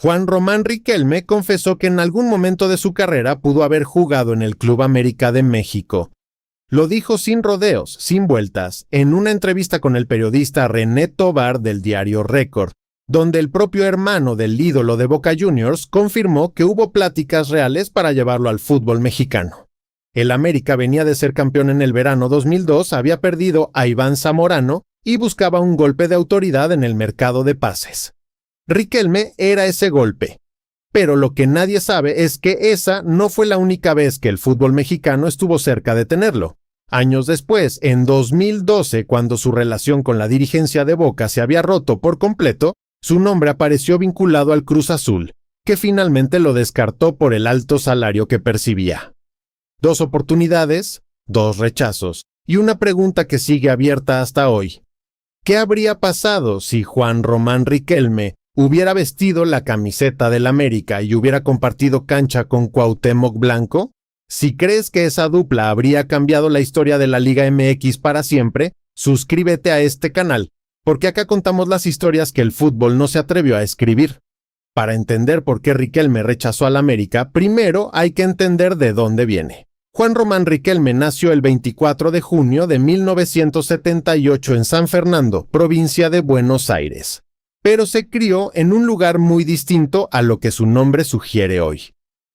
Juan Román Riquelme confesó que en algún momento de su carrera pudo haber jugado en el Club América de México. Lo dijo sin rodeos, sin vueltas, en una entrevista con el periodista René Tobar del diario Récord, donde el propio hermano del ídolo de Boca Juniors confirmó que hubo pláticas reales para llevarlo al fútbol mexicano. El América venía de ser campeón en el verano 2002, había perdido a Iván Zamorano y buscaba un golpe de autoridad en el mercado de pases. Riquelme era ese golpe. Pero lo que nadie sabe es que esa no fue la única vez que el fútbol mexicano estuvo cerca de tenerlo. Años después, en 2012, cuando su relación con la dirigencia de Boca se había roto por completo, su nombre apareció vinculado al Cruz Azul, que finalmente lo descartó por el alto salario que percibía. 2 oportunidades, 2 rechazos, y una pregunta que sigue abierta hasta hoy. ¿Qué habría pasado si Juan Román Riquelme hubiera vestido la camiseta del América y hubiera compartido cancha con Cuauhtémoc Blanco? Si crees que esa dupla habría cambiado la historia de la Liga MX para siempre, suscríbete a este canal, porque acá contamos las historias que el fútbol no se atrevió a escribir. Para entender por qué Riquelme rechazó al América, primero hay que entender de dónde viene. Juan Román Riquelme nació el 24 de junio de 1978 en San Fernando, provincia de Buenos Aires, pero se crió en un lugar muy distinto a lo que su nombre sugiere hoy.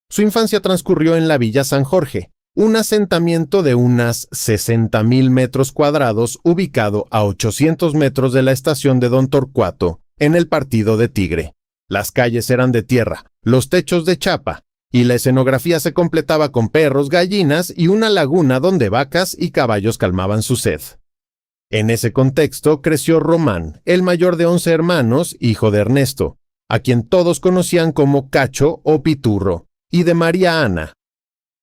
Su infancia transcurrió en la Villa San Jorge, un asentamiento de unas 60,000 metros cuadrados ubicado a 800 metros de la estación de Don Torcuato, en el Partido de Tigre. Las calles eran de tierra, los techos de chapa, y la escenografía se completaba con perros, gallinas y una laguna donde vacas y caballos calmaban su sed. En ese contexto creció Román, el mayor de 11 hermanos, hijo de Ernesto, a quien todos conocían como Cacho o Piturro, y de María Ana.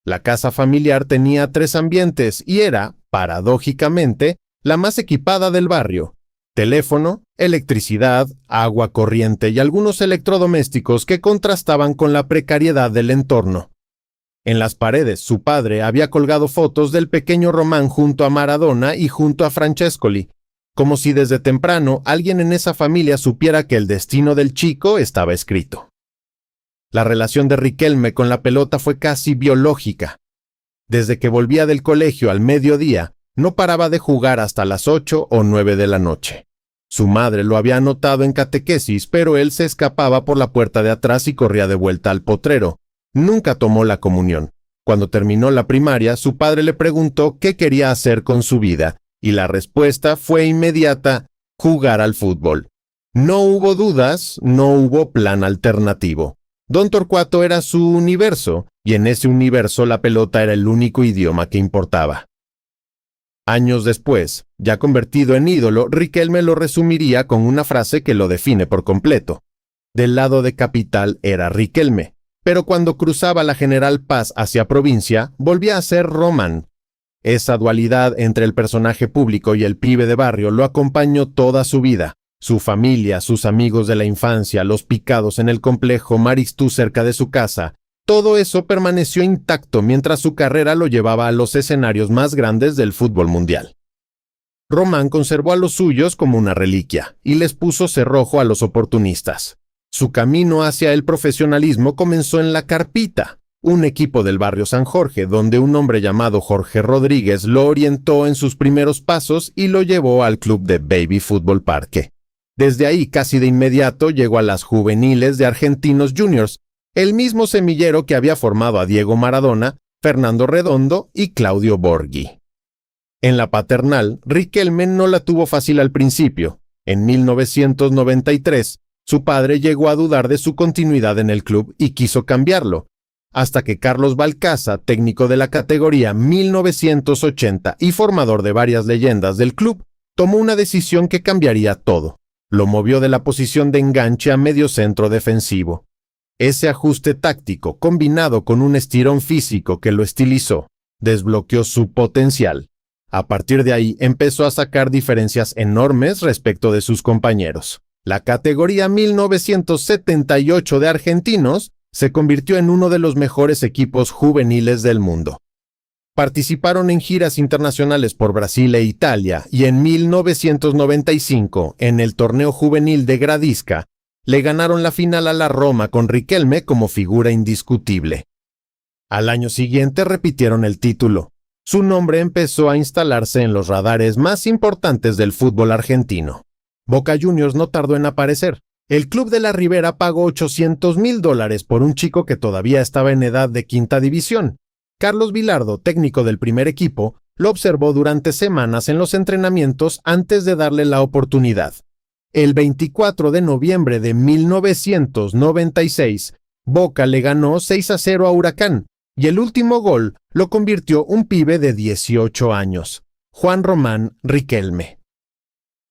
La casa familiar tenía 3 ambientes y era, paradójicamente, la más equipada del barrio. Teléfono, electricidad, agua corriente y algunos electrodomésticos que contrastaban con la precariedad del entorno. En las paredes, su padre había colgado fotos del pequeño Román junto a Maradona y junto a Francescoli, como si desde temprano alguien en esa familia supiera que el destino del chico estaba escrito. La relación de Riquelme con la pelota fue casi biológica. Desde que volvía del colegio al mediodía, no paraba de jugar hasta las 8 o 9 de la noche. Su madre lo había anotado en catequesis, pero él se escapaba por la puerta de atrás y corría de vuelta al potrero. Nunca tomó la comunión. Cuando terminó la primaria, su padre le preguntó qué quería hacer con su vida, y la respuesta fue inmediata: jugar al fútbol. No hubo dudas, no hubo plan alternativo. Don Torcuato era su universo, y en ese universo la pelota era el único idioma que importaba. Años después, ya convertido en ídolo, Riquelme lo resumiría con una frase que lo define por completo. Del lado de capital era Riquelme, pero cuando cruzaba la General Paz hacia provincia, volvía a ser Román. Esa dualidad entre el personaje público y el pibe de barrio lo acompañó toda su vida. Su familia, sus amigos de la infancia, los picados en el complejo Maristú cerca de su casa, todo eso permaneció intacto mientras su carrera lo llevaba a los escenarios más grandes del fútbol mundial. Román conservó a los suyos como una reliquia y les puso cerrojo a los oportunistas. Su camino hacia el profesionalismo comenzó en la Carpita, un equipo del barrio San Jorge, donde un hombre llamado Jorge Rodríguez lo orientó en sus primeros pasos y lo llevó al club de Baby Fútbol Parque. Desde ahí, casi de inmediato, llegó a las juveniles de Argentinos Juniors, el mismo semillero que había formado a Diego Maradona, Fernando Redondo y Claudio Borghi. En la paternal, Riquelme no la tuvo fácil al principio. En 1993, su padre llegó a dudar de su continuidad en el club y quiso cambiarlo, hasta que Carlos Balcaza, técnico de la categoría 1980 y formador de varias leyendas del club, tomó una decisión que cambiaría todo. Lo movió de la posición de enganche a mediocentro defensivo. Ese ajuste táctico, combinado con un estirón físico que lo estilizó, desbloqueó su potencial. A partir de ahí empezó a sacar diferencias enormes respecto de sus compañeros. La categoría 1978 de Argentinos se convirtió en uno de los mejores equipos juveniles del mundo. Participaron en giras internacionales por Brasil e Italia y en 1995, en el torneo juvenil de Gradisca, le ganaron la final a la Roma con Riquelme como figura indiscutible. Al año siguiente repitieron el título. Su nombre empezó a instalarse en los radares más importantes del fútbol argentino. Boca Juniors no tardó en aparecer. El club de la Ribera pagó $800,000 por un chico que todavía estaba en edad de quinta división. Carlos Vilardo, técnico del primer equipo, lo observó durante semanas en los entrenamientos antes de darle la oportunidad. El 24 de noviembre de 1996, Boca le ganó 6-0 a Huracán, y el último gol lo convirtió un pibe de 18 años, Juan Román Riquelme.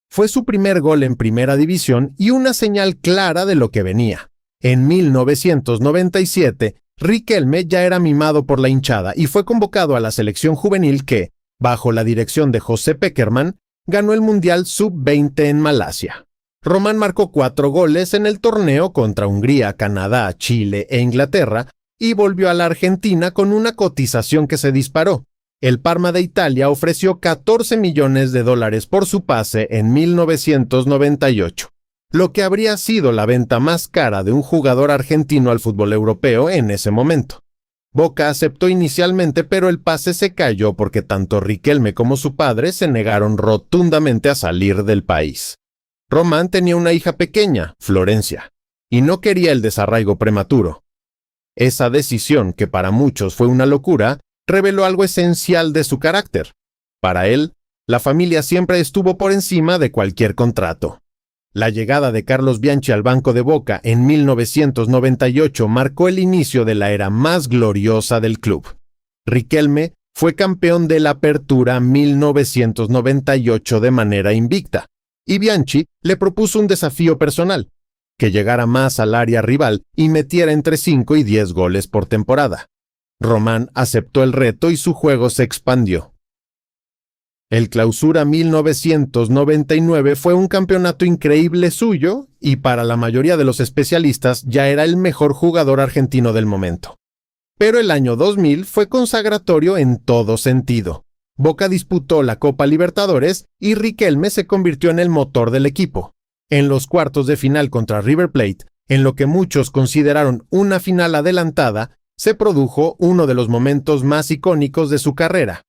Fue su primer gol en primera división y una señal clara de lo que venía. En 1997, Riquelme ya era mimado por la hinchada y fue convocado a la selección juvenil que, bajo la dirección de José Pekerman, ganó el Mundial Sub-20 en Malasia. Román marcó 4 goles en el torneo contra Hungría, Canadá, Chile e Inglaterra y volvió a la Argentina con una cotización que se disparó. El Parma de Italia ofreció $14 millones por su pase en 1998, lo que habría sido la venta más cara de un jugador argentino al fútbol europeo en ese momento. Boca aceptó inicialmente, pero el pase se cayó porque tanto Riquelme como su padre se negaron rotundamente a salir del país. Román tenía una hija pequeña, Florencia, y no quería el desarraigo prematuro. Esa decisión, que para muchos fue una locura, reveló algo esencial de su carácter. Para él, la familia siempre estuvo por encima de cualquier contrato. La llegada de Carlos Bianchi al banco de Boca en 1998 marcó el inicio de la era más gloriosa del club. Riquelme fue campeón de la Apertura 1998 de manera invicta, y Bianchi le propuso un desafío personal, que llegara más al área rival y metiera entre 5 y 10 goles por temporada. Román aceptó el reto y su juego se expandió. El Clausura 1999 fue un campeonato increíble suyo y para la mayoría de los especialistas ya era el mejor jugador argentino del momento. Pero el año 2000 fue consagratorio en todo sentido. Boca disputó la Copa Libertadores y Riquelme se convirtió en el motor del equipo. En los cuartos de final contra River Plate, en lo que muchos consideraron una final adelantada, se produjo uno de los momentos más icónicos de su carrera.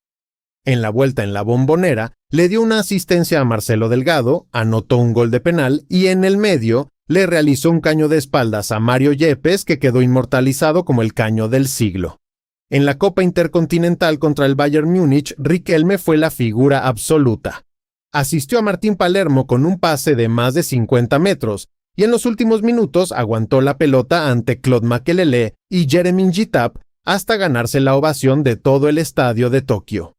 En la vuelta en la Bombonera, le dio una asistencia a Marcelo Delgado, anotó un gol de penal y en el medio le realizó un caño de espaldas a Mario Yepes que quedó inmortalizado como el caño del siglo. En la Copa Intercontinental contra el Bayern Múnich, Riquelme fue la figura absoluta. Asistió a Martín Palermo con un pase de más de 50 metros, y en los últimos minutos aguantó la pelota ante Claude Makelele y Jeremy Gitap hasta ganarse la ovación de todo el estadio de Tokio.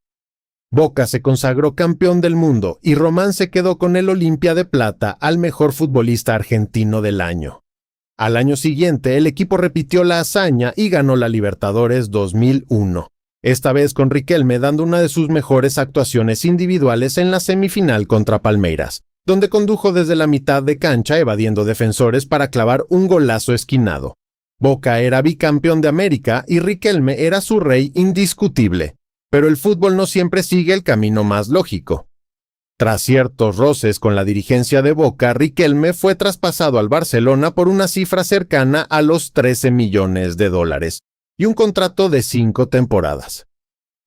Boca se consagró campeón del mundo y Román se quedó con el Olimpia de Plata al mejor futbolista argentino del año. Al año siguiente, el equipo repitió la hazaña y ganó la Libertadores 2001, esta vez con Riquelme dando una de sus mejores actuaciones individuales en la semifinal contra Palmeiras, donde condujo desde la mitad de cancha evadiendo defensores para clavar un golazo esquinado. Boca era bicampeón de América y Riquelme era su rey indiscutible, pero el fútbol no siempre sigue el camino más lógico. Tras ciertos roces con la dirigencia de Boca, Riquelme fue traspasado al Barcelona por una cifra cercana a los $13 millones y un contrato de 5 temporadas.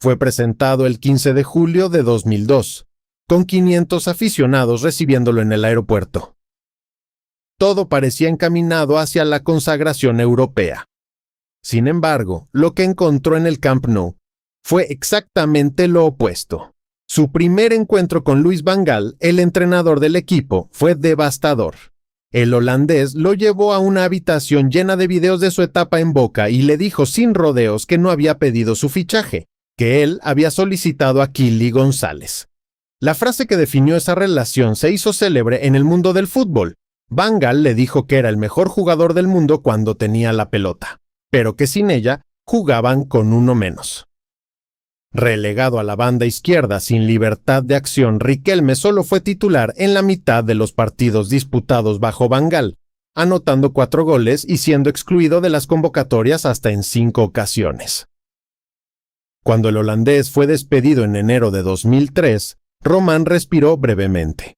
Fue presentado el 15 de julio de 2002. Con 500 aficionados recibiéndolo en el aeropuerto. Todo parecía encaminado hacia la consagración europea. Sin embargo, lo que encontró en el Camp Nou fue exactamente lo opuesto. Su primer encuentro con Louis van Gaal, el entrenador del equipo, fue devastador. El holandés lo llevó a una habitación llena de videos de su etapa en Boca y le dijo sin rodeos que no había pedido su fichaje, que él había solicitado a Kili González. La frase que definió esa relación se hizo célebre en el mundo del fútbol. Van Gaal le dijo que era el mejor jugador del mundo cuando tenía la pelota, pero que sin ella jugaban con uno menos. Relegado a la banda izquierda sin libertad de acción, Riquelme solo fue titular en la mitad de los partidos disputados bajo Van Gaal, anotando 4 goles y siendo excluido de las convocatorias hasta en 5 ocasiones. Cuando el holandés fue despedido en enero de 2003, Román respiró brevemente.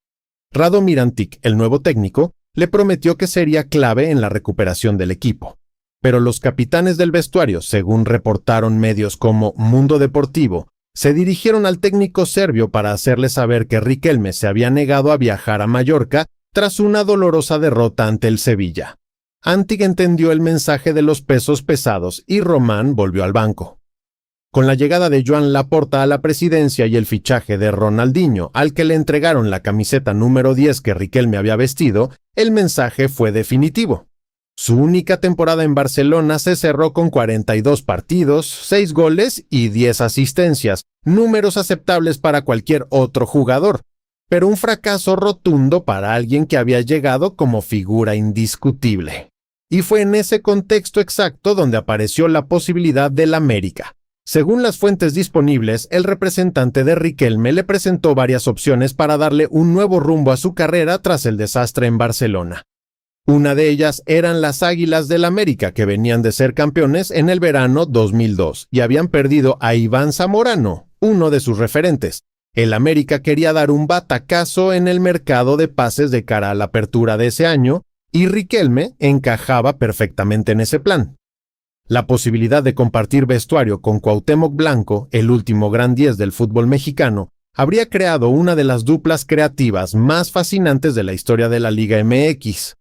Radomir Antic, el nuevo técnico, le prometió que sería clave en la recuperación del equipo. Pero los capitanes del vestuario, según reportaron medios como Mundo Deportivo, se dirigieron al técnico serbio para hacerle saber que Riquelme se había negado a viajar a Mallorca tras una dolorosa derrota ante el Sevilla. Antic entendió el mensaje de los pesos pesados y Román volvió al banco. Con la llegada de Joan Laporta a la presidencia y el fichaje de Ronaldinho, al que le entregaron la camiseta número 10 que Riquelme había vestido, el mensaje fue definitivo. Su única temporada en Barcelona se cerró con 42 partidos, 6 goles y 10 asistencias, números aceptables para cualquier otro jugador, pero un fracaso rotundo para alguien que había llegado como figura indiscutible. Y fue en ese contexto exacto donde apareció la posibilidad del América. Según las fuentes disponibles, el representante de Riquelme le presentó varias opciones para darle un nuevo rumbo a su carrera tras el desastre en Barcelona. Una de ellas eran las Águilas del América, que venían de ser campeones en el verano 2002 y habían perdido a Iván Zamorano, uno de sus referentes. El América quería dar un batacazo en el mercado de pases de cara a la apertura de ese año y Riquelme encajaba perfectamente en ese plan. La posibilidad de compartir vestuario con Cuauhtémoc Blanco, el último gran 10 del fútbol mexicano, habría creado una de las duplas creativas más fascinantes de la historia de la Liga MX.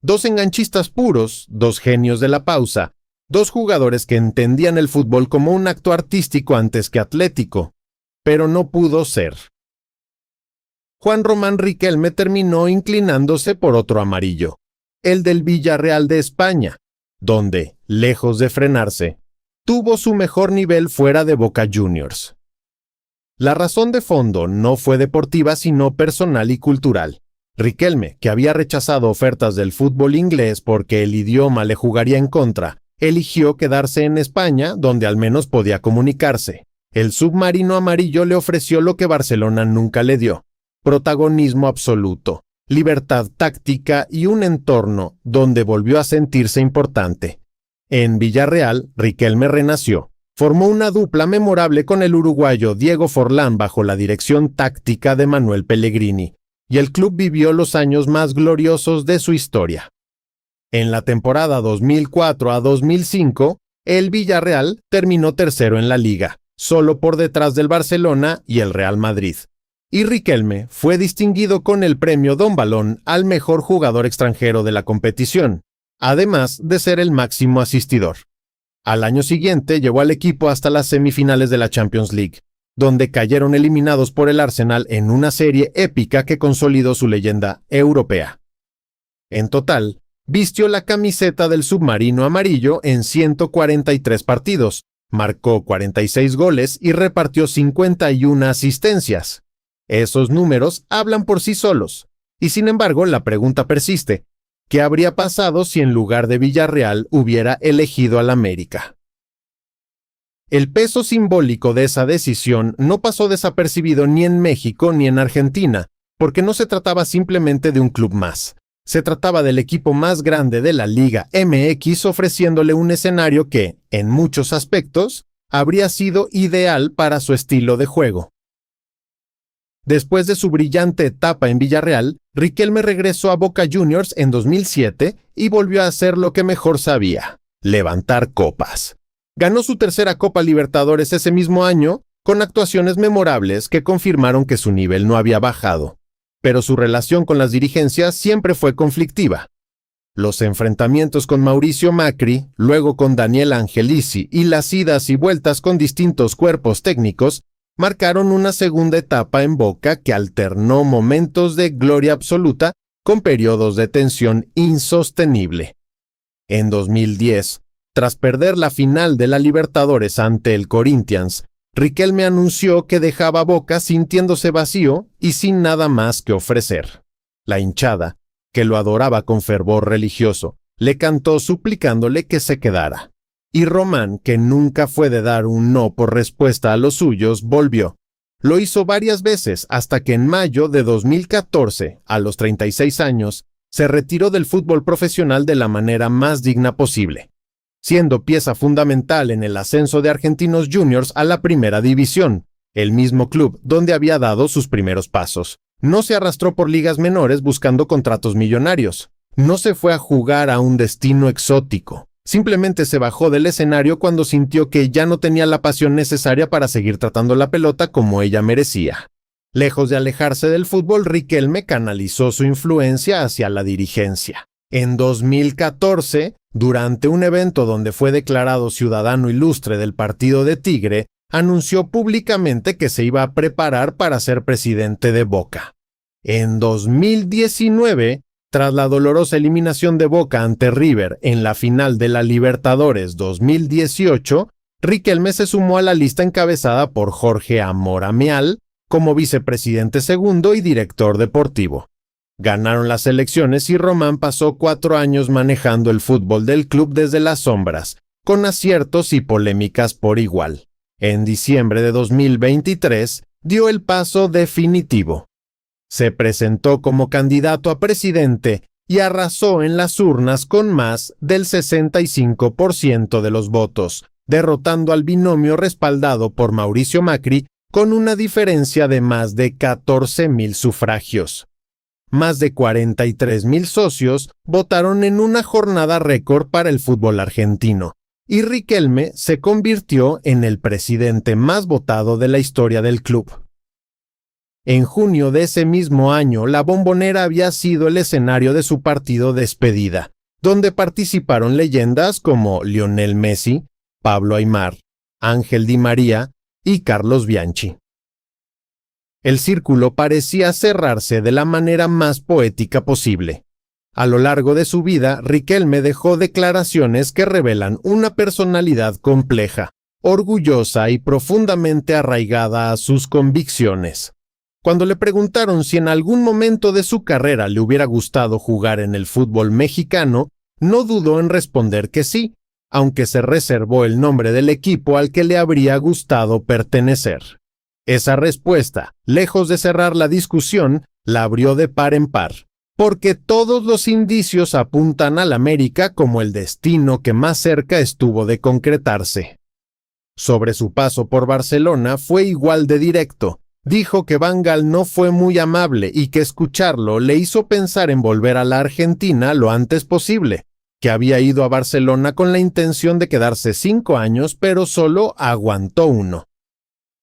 Dos enganchistas puros, dos genios de la pausa, dos jugadores que entendían el fútbol como un acto artístico antes que atlético. Pero no pudo ser. Juan Román Riquelme terminó inclinándose por otro amarillo, el del Villarreal de España, donde, lejos de frenarse, tuvo su mejor nivel fuera de Boca Juniors. La razón de fondo no fue deportiva sino personal y cultural. Riquelme, que había rechazado ofertas del fútbol inglés porque el idioma le jugaría en contra, eligió quedarse en España, donde al menos podía comunicarse. El submarino amarillo le ofreció lo que Barcelona nunca le dio: protagonismo absoluto, libertad táctica y un entorno donde volvió a sentirse importante. En Villarreal, Riquelme renació. Formó una dupla memorable con el uruguayo Diego Forlán bajo la dirección táctica de Manuel Pellegrini, y el club vivió los años más gloriosos de su historia. En la temporada 2004 a 2005, el Villarreal terminó tercero en la liga, solo por detrás del Barcelona y el Real Madrid. Y Riquelme fue distinguido con el premio Don Balón al mejor jugador extranjero de la competición, además de ser el máximo asistidor. Al año siguiente llevó al equipo hasta las semifinales de la Champions League, donde cayeron eliminados por el Arsenal en una serie épica que consolidó su leyenda europea. En total, vistió la camiseta del submarino amarillo en 143 partidos, marcó 46 goles y repartió 51 asistencias. Esos números hablan por sí solos, y sin embargo la pregunta persiste: ¿qué habría pasado si en lugar de Villarreal hubiera elegido al América? El peso simbólico de esa decisión no pasó desapercibido ni en México ni en Argentina, porque no se trataba simplemente de un club más. Se trataba del equipo más grande de la Liga MX ofreciéndole un escenario que, en muchos aspectos, habría sido ideal para su estilo de juego. Después de su brillante etapa en Villarreal, Riquelme regresó a Boca Juniors en 2007 y volvió a hacer lo que mejor sabía: levantar copas. Ganó su tercera Copa Libertadores ese mismo año, con actuaciones memorables que confirmaron que su nivel no había bajado. Pero su relación con las dirigencias siempre fue conflictiva. Los enfrentamientos con Mauricio Macri, luego con Daniel Angelici y las idas y vueltas con distintos cuerpos técnicos marcaron una segunda etapa en Boca que alternó momentos de gloria absoluta con periodos de tensión insostenible. En 2010, tras perder la final de la Libertadores ante el Corinthians, Riquelme anunció que dejaba Boca sintiéndose vacío y sin nada más que ofrecer. La hinchada, que lo adoraba con fervor religioso, le cantó suplicándole que se quedara. Y Román, que nunca fue de dar un no por respuesta a los suyos, volvió. Lo hizo varias veces hasta que en mayo de 2014, a los 36 años, se retiró del fútbol profesional de la manera más digna posible, siendo pieza fundamental en el ascenso de Argentinos Juniors a la Primera División, el mismo club donde había dado sus primeros pasos, No se arrastró por ligas menores buscando contratos millonarios. No se fue a jugar a un destino exótico. Simplemente se bajó del escenario cuando sintió que ya no tenía la pasión necesaria para seguir tratando la pelota como ella merecía. Lejos de alejarse del fútbol, Riquelme canalizó su influencia hacia la dirigencia. En 2014, durante un evento donde fue declarado ciudadano ilustre del partido de Tigre, anunció públicamente que se iba a preparar para ser presidente de Boca. En 2019, tras la dolorosa eliminación de Boca ante River en la final de la Libertadores 2018, Riquelme se sumó a la lista encabezada por Jorge Amorameal como vicepresidente segundo y director deportivo. Ganaron las elecciones y Román pasó 4 años manejando el fútbol del club desde las sombras, con aciertos y polémicas por igual. En diciembre de 2023 dio el paso definitivo. Se presentó como candidato a presidente y arrasó en las urnas con más del 65% de los votos, derrotando al binomio respaldado por Mauricio Macri con una diferencia de más de 14,000 sufragios. Más de 43,000 socios votaron en una jornada récord para el fútbol argentino, y Riquelme se convirtió en el presidente más votado de la historia del club. En junio de ese mismo año, la Bombonera había sido el escenario de su partido despedida, donde participaron leyendas como Lionel Messi, Pablo Aimar, Ángel Di María y Carlos Bianchi. El círculo parecía cerrarse de la manera más poética posible. A lo largo de su vida, Riquelme dejó declaraciones que revelan una personalidad compleja, orgullosa y profundamente arraigada a sus convicciones. Cuando le preguntaron si en algún momento de su carrera le hubiera gustado jugar en el fútbol mexicano, no dudó en responder que sí, aunque se reservó el nombre del equipo al que le habría gustado pertenecer. Esa respuesta, lejos de cerrar la discusión, la abrió de par en par, porque todos los indicios apuntan al América como el destino que más cerca estuvo de concretarse. Sobre su paso por Barcelona fue igual de directo. Dijo que Van Gaal no fue muy amable y que escucharlo le hizo pensar en volver a la Argentina lo antes posible, que había ido a Barcelona con la intención de quedarse 5 años, pero solo aguantó 1.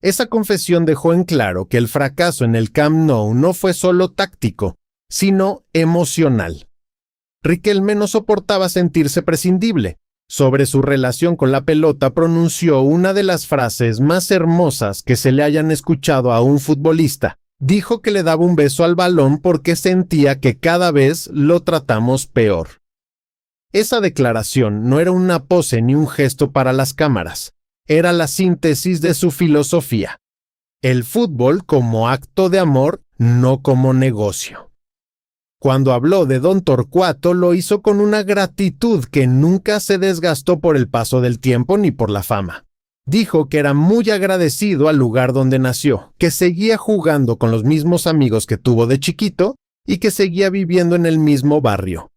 Esa confesión dejó en claro que el fracaso en el Camp Nou no fue solo táctico, sino emocional. Riquelme no soportaba sentirse prescindible. Sobre su relación con la pelota pronunció una de las frases más hermosas que se le hayan escuchado a un futbolista. Dijo que le daba un beso al balón porque sentía que cada vez lo tratamos peor. Esa declaración no era una pose ni un gesto para las cámaras. Era la síntesis de su filosofía. El fútbol como acto de amor, no como negocio. Cuando habló de Don Torcuato, lo hizo con una gratitud que nunca se desgastó por el paso del tiempo ni por la fama. Dijo que era muy agradecido al lugar donde nació, que seguía jugando con los mismos amigos que tuvo de chiquito y que seguía viviendo en el mismo barrio.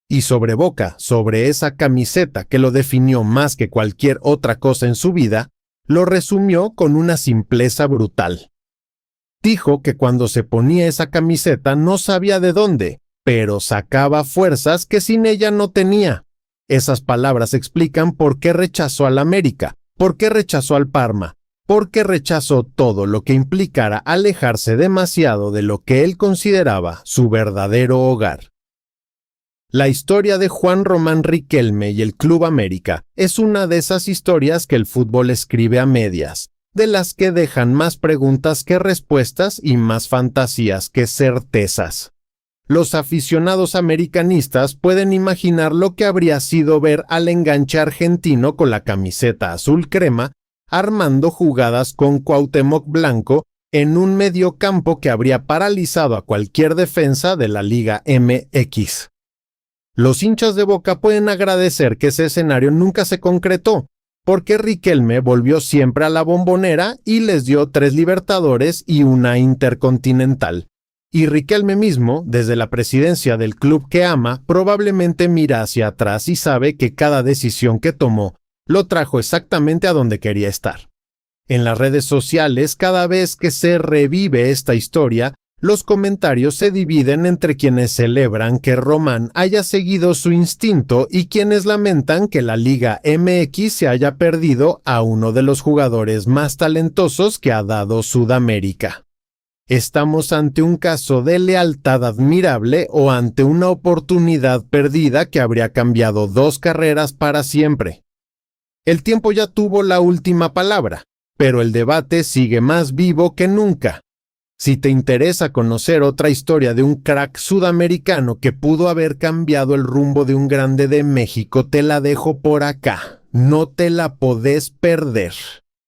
Y sobre Boca, sobre esa camiseta que lo definió más que cualquier otra cosa en su vida, lo resumió con una simpleza brutal. Dijo que cuando se ponía esa camiseta no sabía de dónde, pero sacaba fuerzas que sin ella no tenía. Esas palabras explican por qué rechazó al América, por qué rechazó al Parma, por qué rechazó todo lo que implicara alejarse demasiado de lo que él consideraba su verdadero hogar. La historia de Juan Román Riquelme y el Club América es una de esas historias que el fútbol escribe a medias, de las que dejan más preguntas que respuestas y más fantasías que certezas. Los aficionados americanistas pueden imaginar lo que habría sido ver al enganche argentino con la camiseta azul crema, armando jugadas con Cuauhtémoc Blanco en un mediocampo que habría paralizado a cualquier defensa de la Liga MX. Los hinchas de Boca pueden agradecer que ese escenario nunca se concretó, porque Riquelme volvió siempre a la Bombonera y les dio 3 Libertadores y una Intercontinental. Y Riquelme mismo, desde la presidencia del club que ama, probablemente mira hacia atrás y sabe que cada decisión que tomó lo trajo exactamente a donde quería estar. En las redes sociales, cada vez que se revive esta historia, Los comentarios se dividen entre quienes celebran que Román haya seguido su instinto y quienes lamentan que la Liga MX se haya perdido a uno de los jugadores más talentosos que ha dado Sudamérica. ¿Estamos ante un caso de lealtad admirable o ante una oportunidad perdida que habría cambiado 2 carreras para siempre? El tiempo ya tuvo la última palabra, pero el debate sigue más vivo que nunca. Si te interesa conocer otra historia de un crack sudamericano que pudo haber cambiado el rumbo de un grande de México, te la dejo por acá. No te la podés perder.